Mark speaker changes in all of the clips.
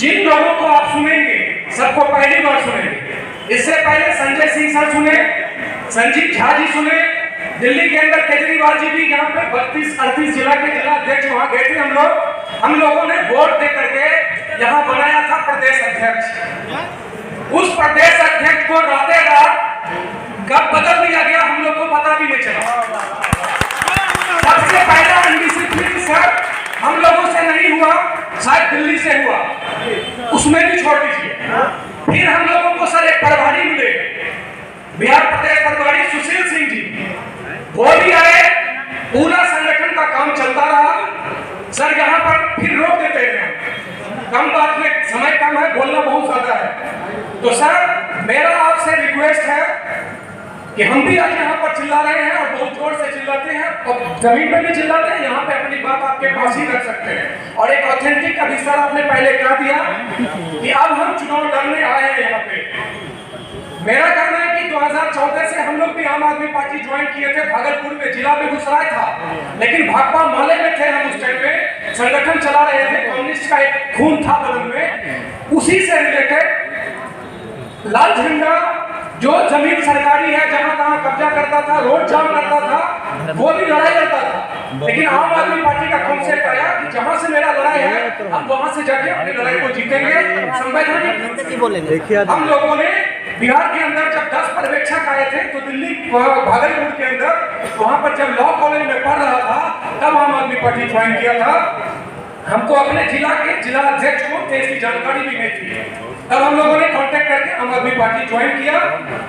Speaker 1: जिन लोगों को आप सुनेंगे सबको पहली बार सुनेंगे। इससे पहले संजय सिंह सर सुने, संजीव झा जी सुने, दिल्ली के अंदर केजरीवाल जी भी यहाँ पे 32-38 जिला के जिला अध्यक्ष वहां गए थे हम लोगों ने वोट दे करके यहाँ बनाया था प्रदेश अध्यक्ष। उस प्रदेश अध्यक्ष को रातें रात कब बदल दिया गया हम लोग को पता भी नहीं चला। सबसे पहला अनडिसिप्लिन सर हम लोगों से नहीं हुआ, शायद दिल्ली से हुआ, उसमें भी छोड़ दीजिए। फिर हम लोगों को सर एक प्रभारी मिले, बिहार प्रदेश प्रभारी सुशील सिंह जी, वो भी आए, पूरा संगठन का काम चलता रहा। सर यहाँ पर फिर रोक देते हैं, कम बात में समय कम है, बोलना बहुत ज्यादा है। तो सर मेरा आपसे रिक्वेस्ट है कि हम भी आज यहाँ पर चिल्ला रहे हैं और बहुत जोर से चिल्लाते हैं और जमीन पे भी चिल्लाते हैं, यहाँ पे अपनी बात आपके पास ही रख सकते हैं। और एक ऑथेंटिक अभी सर आपने पहले कह दिया कि अब हम चुनाव लड़ने आए हैं यहाँ पे। मेरा कहना है कि 2014 से हम लोग भी आम आदमी पार्टी ज्वाइन किए थे, भागलपुर में जिला बेगूसराय था, लेकिन भाकपा माले में थे हम उस टाइम पे, संगठन चला रहे थे, कम्युनिस्ट का एक खून था बदन में। उसी से रिलेटेड लाल झंडा जो जमीन सरकारी है जहां तहां कब्जा करता था, रोड जाम करता था, वो भी लड़ाई लड़ता था। लेकिन आम आदमी पार्टी का कॉन्सेप्ट आया कि जहां से मेरा लड़ाई है हम वहां से जाके अपनी लड़ाई को जीतेंगे, संवैधानिक। हम लोगों ने बिहार के अंदर जब 10 पर्यवेक्षक आए थे तो दिल्ली भागलपुर के अंदर वहां पर जब लॉ कॉलेज में पढ़ रहा था तब आम आदमी पार्टी ज्वाइन किया था। हमको अपने जिला के जिला अध्यक्ष को देश की जानकारी भी नहीं थी, तब हम लोगों ने कांटेक्ट करके आम आदमी पार्टी ज्वाइन किया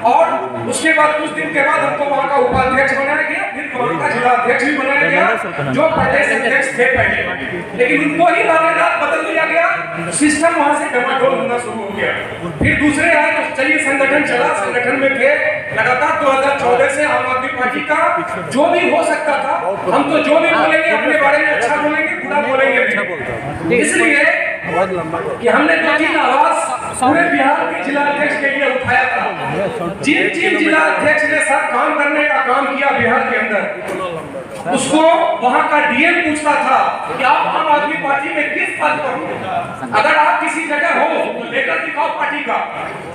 Speaker 1: और उसके बाद कुछ दिन के बाद हमको वहां का उपाध्यक्ष बनाया गया, फिर वहां का जिला अध्यक्ष भी बनाया गया जो प्रदेश अध्यक्ष थे पहले, लेकिन उनको ही रात रात बदल दिया गया, सिस्टम वहां से डमाडोल होना शुरू हो गया। फिर दूसरे आए तो चलिए संगठन चला, संगठन में थे लगातार 2014 से आम आदमी पार्टी का जो भी हो सकता था हम तो जो भी बोलेंगे अपने बारे में अच्छा बोलेंगे, बुरा बोलेंगे, इसलिए कि हमने 2-3 आवाज पूरे बिहार के जिला अध्यक्ष के लिए उठाया था। जिन जिला अध्यक्ष ने सब काम करने का काम किया बिहार के अंदर, उसको वहां का डीएम पूछता था कि आप आम आदमी पार्टी में किस पद पर हो, अगर आप किसी जगह हो तो लेकर दिखाओ पार्टी का।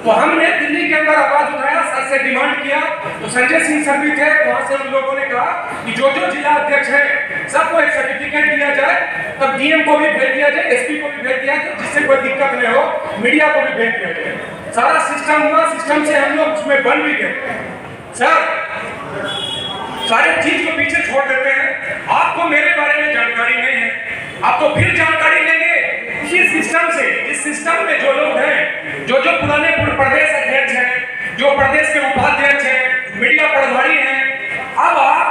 Speaker 1: तो हमने दिल्ली के अंदर आवाज उठाया, सर से डिमांड किया, तो संजय सिंह सर भी थे, वहां से हम लोगों ने कहा कि जो जिला अध्यक्ष है सबको एक सर्टिफिकेट दिया जाए, तब डीएम को भी भेज दिया जाए, एसपी को भी भेज दिया जाए, जिससे कोई दिक्कत नहीं हो, मीडिया को भी भेज दिया जाए। सारा सिस्टम हुआ, सिस्टम से हम लोग उसमें बन भी गए। सर सारे चीज को पीछे छोड़ देते हैं, आपको मेरे बारे में जानकारी नहीं है, आप तो फिर जानकारी लेंगे इसी सिस्टम से। इस सिस्टम में जो लोग हैं, जो पुराने प्रदेश अध्यक्ष हैं, जो प्रदेश के उपाध्यक्ष हैं, मीडिया प्रभारी हैं, अब आप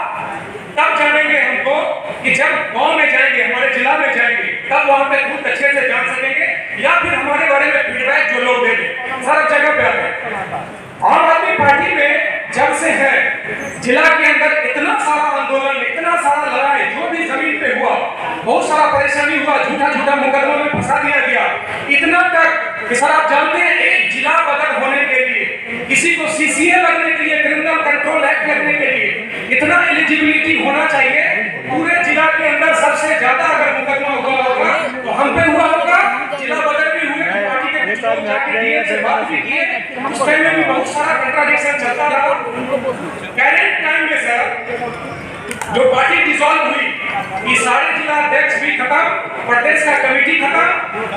Speaker 1: तब जानेंगे हमको कि जब गांव में जाएंगे, हमारे जिला में जाएंगे, तब वहां पे खुद अच्छे से जान सकेंगे, या फिर हमारे बारे में फीडबैक जो लोग देंगे सारा जगह पे आते हैं। आम आदमी पार्टी में जब से है जिला के अंदर इतना सारा आंदोलन, इतना सारा लड़ाई, जो भी जमीन पे हुआ, बहुत सारा परेशानी हुआ, झूठा मुकदमा में फंसा दिया गया, इतना तक कि सर आप जानते हैं एक जिला बदल होने के लिए, किसी को सीसीए लगने के लिए, क्रिमिनल कंट्रोल एक्ट लगने के लिए इतना एलिजिबिलिटी होना चाहिए। पूरे जिला के अंदर सबसे ज्यादा अगर मुकदमा हुआ होगा तो हम पे हुआ होगा, जिला बदल भी हुए, पार्टी के कुछ लोग जाके डीएम से बात भी किए, उस टाइम में भी बहुत सारा कंट्राडिक्शन चलता रहा। करेंट टाइम में सर जो पार्टी डिसॉल्व हुई, ये सारे जिला अध्यक्ष भी खत्म, प्रदेश का कमेटी खत्म,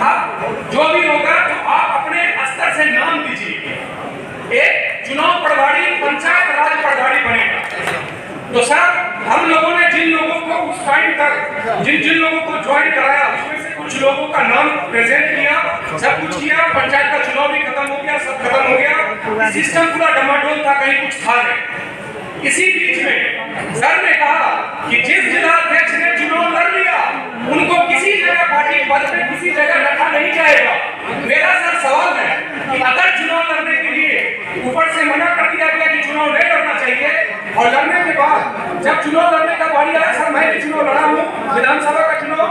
Speaker 1: अब जो भी होगा तो आप अपने स्तर से नाम दीजिए, एक चुनाव प्रभारी, पंचायत राज प्रभारी बनेगा। तो सर हम लोगों ने जिन लोगों को उस टाइम तक जिन लोगों को ज्वाइन कराया, उसमें से कुछ लोगों का नाम प्रेजेंट किया, सब कुछ किया, पंचायत का चुनाव भी खत्म हो गया, सब खत्म हो गया, सिस्टम पूरा डमाडोल था, कहीं कुछ था नहीं। इसी बीच में सर ने कहा कि जिस जिला अध्यक्ष ने चुनाव लड़ लिया उनको किसी जगह पार्टी पद में किसी जगह रखा नहीं जाएगा। मेरा सर सवाल है कि अगर चुनाव लड़ने के लिए ऊपर से मना कर दिया गया कि चुनाव नहीं लड़ना चाहिए, और लड़ने के बाद जब चुनाव लड़ने का बारी आया, सर मैं भी चुनाव लड़ा हूँ, विधानसभा का चुनाव,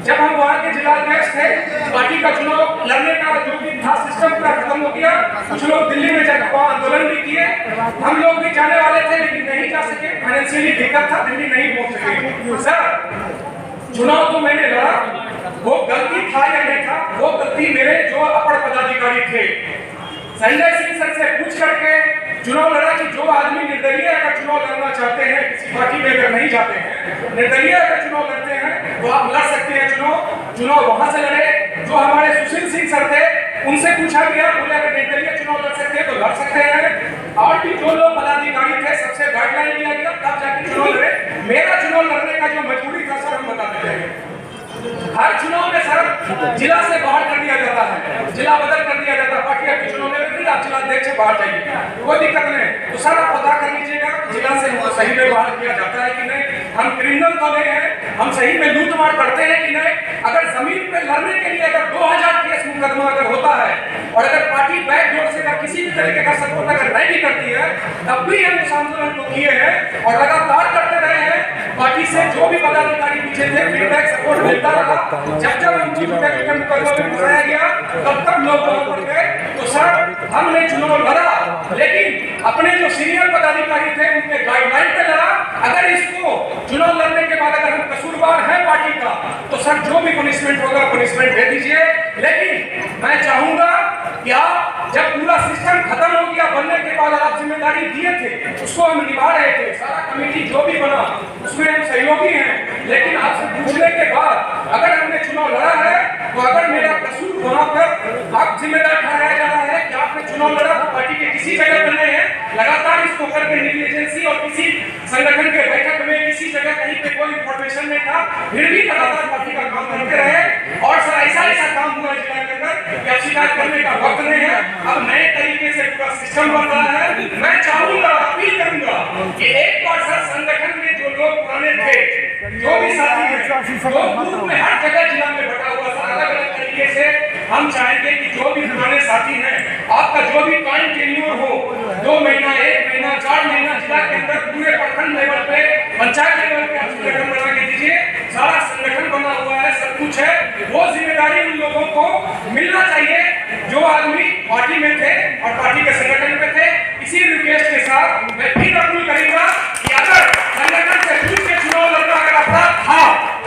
Speaker 1: जब हम वहाँ के जिला अध्यक्ष थे, पार्टी का चुनाव लड़ने का जो भी था सिस्टम पूरा खत्म हो गया, कुछ लोग दिल्ली में जाकर वहाँ आंदोलन भी किए, हम लोग भी जाने वाले थे लेकिन नहीं जा सके, फाइनेंशियली दिक्कत था, दिल्ली नहीं पहुँच सके। सर चुनाव तो मैंने लड़ा, वो गलती था या नहीं था वो वो गलती मेरे जो अपर पदाधिकारी थे, संजय सिंह सर से पूछ करके चुनाव लड़ा कि जो आदमी निर्दलीय अगर चुनाव लड़ना चाहते हैं, किसी पार्टी में अगर नहीं जाते हैं, निर्दलीय अगर चुनाव लड़ते हैं तो आप लड़ सकते हैं चुनाव वहां से लड़े। जो हमारे सुशील सिंह सर थे उनसे पूछा गया, बोले अगर निर्दलीय चुनाव लड़ सकते हैं तो लड़ सकते हैं। और भी जो लोग पदाधिकारी थे सबसे गाइडलाइन दिया गया तब जाके चुनाव लड़े। मेरा चुनाव लड़ने का जो मजबूरी था सर हम बता देते हैं। हर चुनाव में सर जिला से बाहर कर दिया जाता है, जिला बदल कर दिया जाता है। पार्टी आपकी चुनाव में लड़ रही, आप जिला अध्यक्ष से बाहर जाइए, कोई दिक्कत नहीं। तो सर आप पता कर लीजिएगा जिला से हमको सही में बाहर किया जाता है कि नहीं, हम क्रिमिनल तो नहीं है, हम सही में लूट मार करते हैं कि नहीं। अगर जमीन पे लड़ने के लिए अगर 2000 केस मुकदमा अगर होता है और अगर पार्टी बैकडोर से अगर किसी भी तरीके का सपोर्ट अगर नहीं भी करती है, तब भी हम उस आंदोलन को किए हैं और लगातार करते रहे हैं। पार्टी से जो भी पदाधिकारी पीछे थे फीडबैक सपोर्ट मिलता रहा। जब जब हमको मुकदमा में फंसाया गया तब तब लोग वहां पर गए। तो सर हमने चुनाव लड़ा, लेकिन अपने जो सीनियर पदाधिकारी थे उनके गाइडलाइन पे लड़ा। अगर इसको चुनाव लड़ने के बाद अगर हम कसूरवार हैं पार्टी का तो सर जो भी पनिशमेंट होगा पनिशमेंट दे दीजिए। लेकिन मैं चाहूंगा कि आप जब पूरा सिस्टम खत्म हो गया बनने के बाद आप जिम्मेदारी दिए थे उसको हम निभा रहे थे, सारा कमेटी जो भी बना उसमें हम सहयोगी हैं। लेकिन आपसे पूछने के बाद अगर हमने चुनाव लड़ा है तो अगर मेरा कसूर वहां पर आप जिम्मेदार ठहराया जा रहा है कि आपने चुनाव लड़ा तो पार्टी के किसी जगह पर नहीं है, लगातार इसको करके नेग्लिजेंसी और किसी संगठन के बैठक में किसी जगह कहीं पे कोई इंफॉर्मेशन नहीं था, फिर भी लगातार पार्टी का काम करते रहे। और सर ऐसा काम हुआ जिला के अंदर कि अब शिकायत करने का वक्त नहीं है, अब नए तरीके से पूरा सिस्टम बन रहा है। मैं चाहूंगा, अपील करूंगा कि एक बार सर संगठन में जो लोग पुराने थे, जो भी साथी हैं, जो ग्रुप में हर जगह जिला में बटा हुआ सर अलग अलग तरीके से हम चाहेंगे कि जो भी पुराने साथी हैं आपका जो भी टाइम टेन्योर हो 2 महीना 1 महीना 4 महीना जिला के अंदर पूरे प्रखंड लेवल पे पंचायत लेवल पे आप संगठन बना के दीजिए। सारा संगठन बना हुआ है, सब कुछ है, वो जिम्मेदारी उन लोगों को मिलना चाहिए जो आदमी पार्टी में थे और पार्टी के संगठन में थे। इसी रिक्वेस्ट के साथ मैं फिर अपील करूंगा कि अगर संगठन से छूट के चुनाव लड़ना अगर अपराध था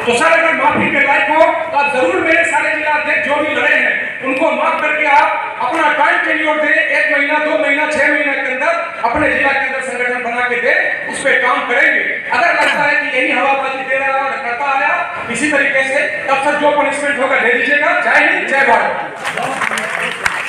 Speaker 1: तो सर अगर माफी के लायक हो तो आप जरूर मेरे सारे जिला अध्यक्ष जो भी लड़े हैं उनको माफ करके आप अपना टाइम टेन्योर दे, 1 महीना 2 महीना 6 महीने के अंदर अपने जिला के अंदर संगठन बना के दे, उस पर काम करेंगे। अगर लगता है कि यही हवाबाजी दे रहा और करता आया इसी तरीके से, तब सर जो पनिशमेंट होगा दे दीजिएगा। जय हिंद, जय भारत।